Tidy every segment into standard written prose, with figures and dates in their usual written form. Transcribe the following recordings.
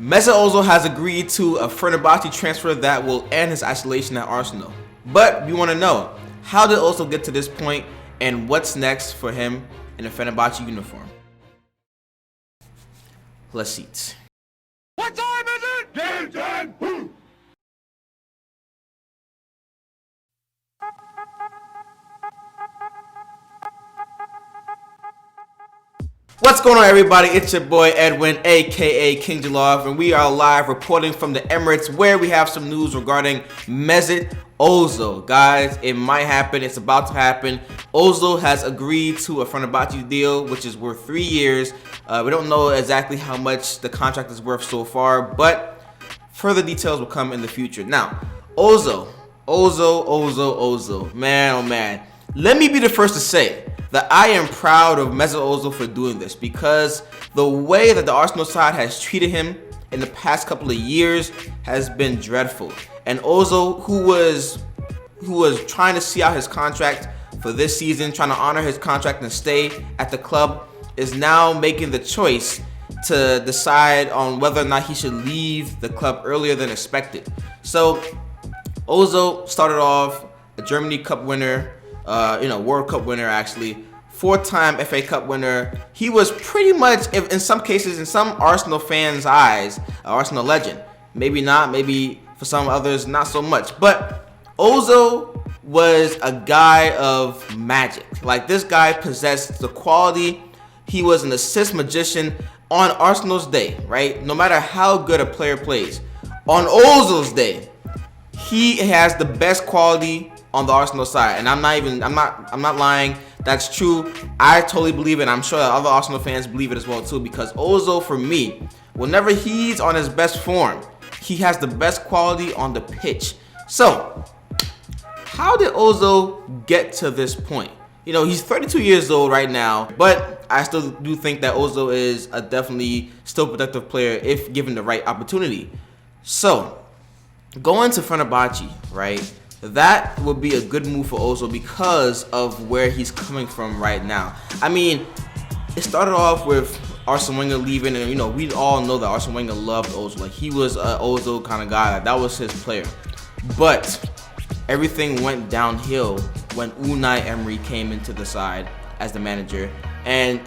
Mesut Ozil has agreed to a Fenerbahce transfer that will end his isolation at Arsenal. But we want to know, how did Ozil get to this point and what's next for him in a Fenerbahce uniform? Let's see it. What time is it? Game time! Woo! What's going on, everybody? It's your boy Edwin, aka King Jalov, and we are live reporting from the Emirates, where we have some news regarding Mesut Ozil. Guys, it might happen. It's about to happen. Ozil has agreed to a Fenerbahce deal, which is worth 3 years. We don't know exactly how much the contract is worth so far, but further details will come in the future. Now, Ozil, man, oh man. Let me be the first to say that I am proud of Mesut Ozil for doing this, because the way that the Arsenal side has treated him in the past couple of years has been dreadful. And Ozil, who was trying to see out his contract for this season, trying to honor his contract and stay at the club, is now making the choice to decide on whether or not he should leave the club earlier than expected. So Ozil started off a Germany Cup winner, World Cup winner actually, 4-time FA Cup winner. He was pretty much, in some cases, in some Arsenal fans' eyes, an Arsenal legend. Maybe not, maybe for some others, not so much. But Ozil was a guy of magic. Like, this guy possessed the quality. He was an assist magician on Arsenal's day, right? No matter how good a player plays, on Ozil's day, he has the best quality on the Arsenal side, and I'm not lying. That's true. I totally believe it. I'm sure that other Arsenal fans believe it as well too, because Ozil, for me, whenever he's on his best form, he has the best quality on the pitch. So, how did Ozil get to this point? You know, he's 32 years old right now, but I still do think that Ozil is a definitely still productive player if given the right opportunity. So, going to Fenerbahce, right? That would be a good move for Ozil because of where he's coming from right now. I mean, it started off with Arsene Wenger leaving, and we all know that Arsene Wenger loved Ozil. Like, he was an Ozil kind of guy. Like, that was his player. But everything went downhill when Unai Emery came into the side as the manager. And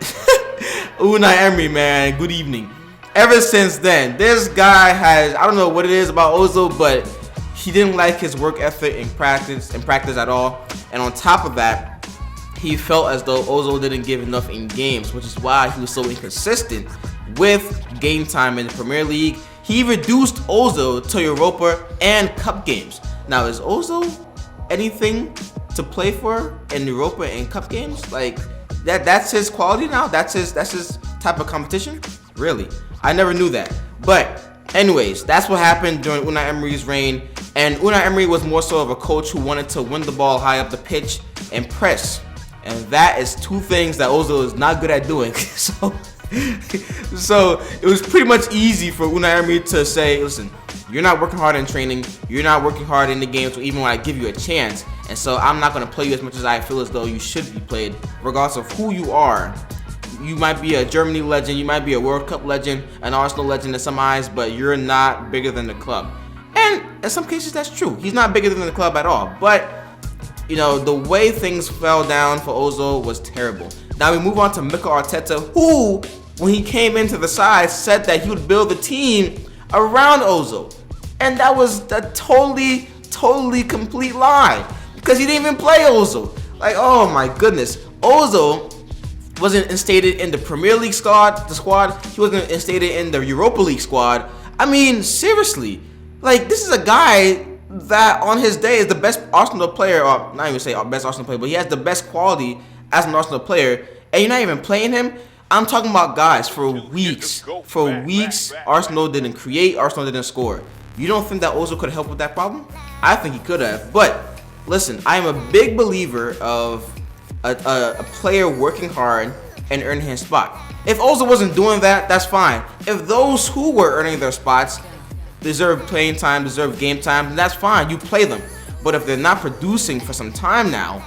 Unai Emery, man, good evening. Ever since then, this guy has, I don't know what it is about Ozil, but he didn't like his work ethic in practice at all. And on top of that, he felt as though Ozil didn't give enough in games, which is why he was so inconsistent with game time in the Premier League. He reduced Ozil to Europa and Cup games. Now, is Ozil anything to play for in Europa and Cup games? Like, that's his quality now? That's his type of competition? Really? I never knew that. But anyways, that's what happened during Unai Emery's reign. And Unai Emery was more so of a coach who wanted to win the ball high up the pitch and press. And that is two things that Ozil is not good at doing. So it was pretty much easy for Unai Emery to say, listen, you're not working hard in training. You're not working hard in the games, so even when I give you a chance. And so I'm not going to play you as much as I feel as though you should be played, regardless of who you are. You might be a Germany legend, you might be a World Cup legend, an Arsenal legend in some eyes, but you're not bigger than the club. And in some cases, that's true. He's not bigger than the club at all. But, the way things fell down for Ozil was terrible. Now we move on to Mikel Arteta, who, when he came into the side, said that he would build the team around Ozil. And that was a totally complete lie, because he didn't even play Ozil. Like, oh my goodness. Ozil wasn't instated in the Premier League squad. He wasn't instated in the Europa League squad. I mean, seriously. Like, this is a guy that on his day is the best Arsenal player, or not even say best Arsenal player, but he has the best quality as an Arsenal player, and you're not even playing him? I'm talking about, guys, for weeks. Arsenal didn't create, Arsenal didn't score. You don't think that Ozil could help with that problem? I think he could have. But listen, I am a big believer of a player working hard and earning his spot. If Ozil wasn't doing that, that's fine. If those who were earning their spots deserve playing time, deserve game time, then that's fine. You play them. But if they're not producing for some time now,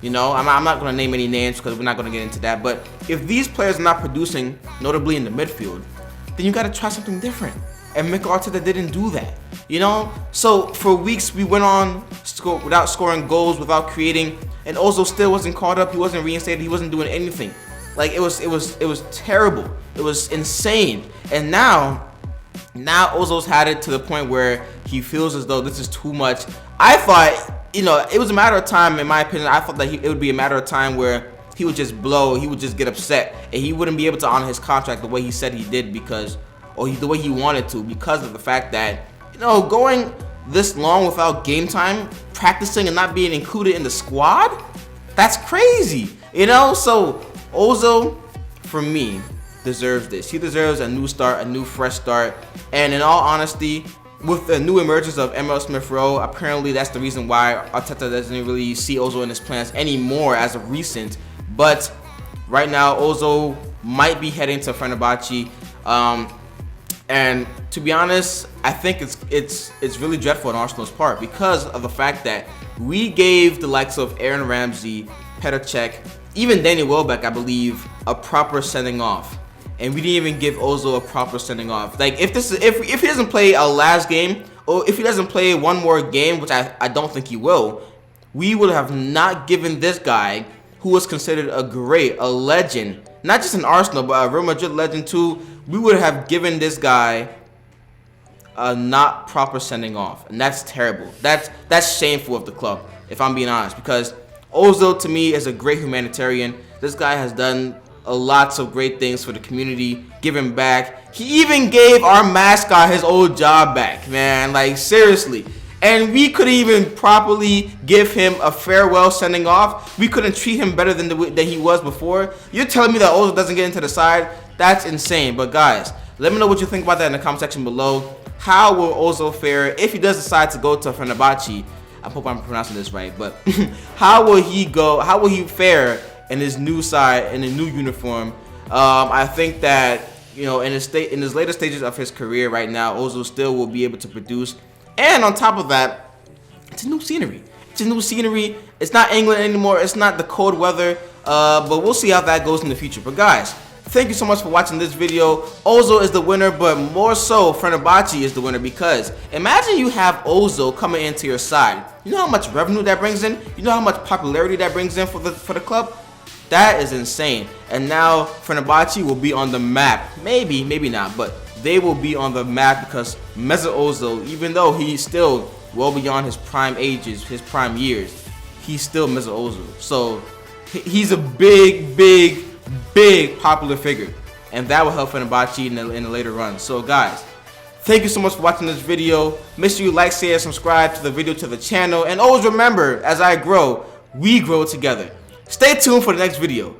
I'm not going to name any names because we're not going to get into that. But if these players are not producing, notably in the midfield, then you got to try something different. and Mikel Arteta didn't do that. You know, so for weeks we went on without scoring goals, without creating, and Ozil still wasn't caught up. He wasn't reinstated. He wasn't doing anything. Like it was terrible. It was insane. And now Ozil's had it to the point where he feels as though this is too much. I thought, you know, it was a matter of time. In my opinion, I thought that it would be a matter of time where he would just blow. He would just get upset, and he wouldn't be able to honor his contract the way he said he did the way he wanted to, because of the fact that, you know, going this long without game time, practicing and not being included in the squad, that's crazy, you know? So Ozil, for me, deserves this. He deserves a new start, a new fresh start. And in all honesty, with the new emergence of Emile Smith-Rowe, apparently that's the reason why Arteta doesn't really see Ozil in his plans anymore as of recent. But right now, Ozil might be heading to Fenerbahce. And to be honest, I think it's really dreadful on Arsenal's part, because of the fact that we gave the likes of Aaron Ramsey, Petr Cech, even Danny Welbeck, I believe, a proper sending off, and we didn't even give Ozil a proper sending off. Like if he doesn't play a last game, or if he doesn't play one more game, which I don't think he will, we would have not given this guy, who was considered a legend, not just in Arsenal, but a Real Madrid legend too. We would have given this guy a not proper sending off, and that's terrible. That's shameful of the club, if I'm being honest, because Ozil to me is a great humanitarian. This guy has done lots of great things for the community, giving back. He even gave our mascot his old job back, man. Like seriously. And we couldn't even properly give him a farewell sending off. We couldn't treat him better than he was before. You're telling me that Ozil doesn't get into the side? That's insane. But guys, let me know what you think about that in the comment section below. How will Ozil fare if he does decide to go to Fenerbahce? I hope I'm pronouncing this right, but how will he go? How will he fare in his new side, in a new uniform? I think that, you know, in his later stages of his career right now, Ozil still will be able to produce. And on top of that, it's a new scenery. It's not England anymore. It's not the cold weather. But we'll see how that goes in the future. But guys, thank you so much for watching this video. Ozil is the winner, but more so, Fenerbahce is the winner, because imagine you have Ozil coming into your side. You know how much revenue that brings in? You know how much popularity that brings in for the club? That is insane. And now Fenerbahce will be on the map. Maybe not, but they will be on the map because Mesut Ozil, even though he's still well beyond his prime ages, his prime years, he's still Mesut Ozil. So he's a big popular figure, and that will help Fenerbahce in the later run. So guys, thank you so much for watching this video. Make sure you like, share, subscribe to the video, to the channel, and always remember, as I grow, we grow together. Stay tuned for the next video.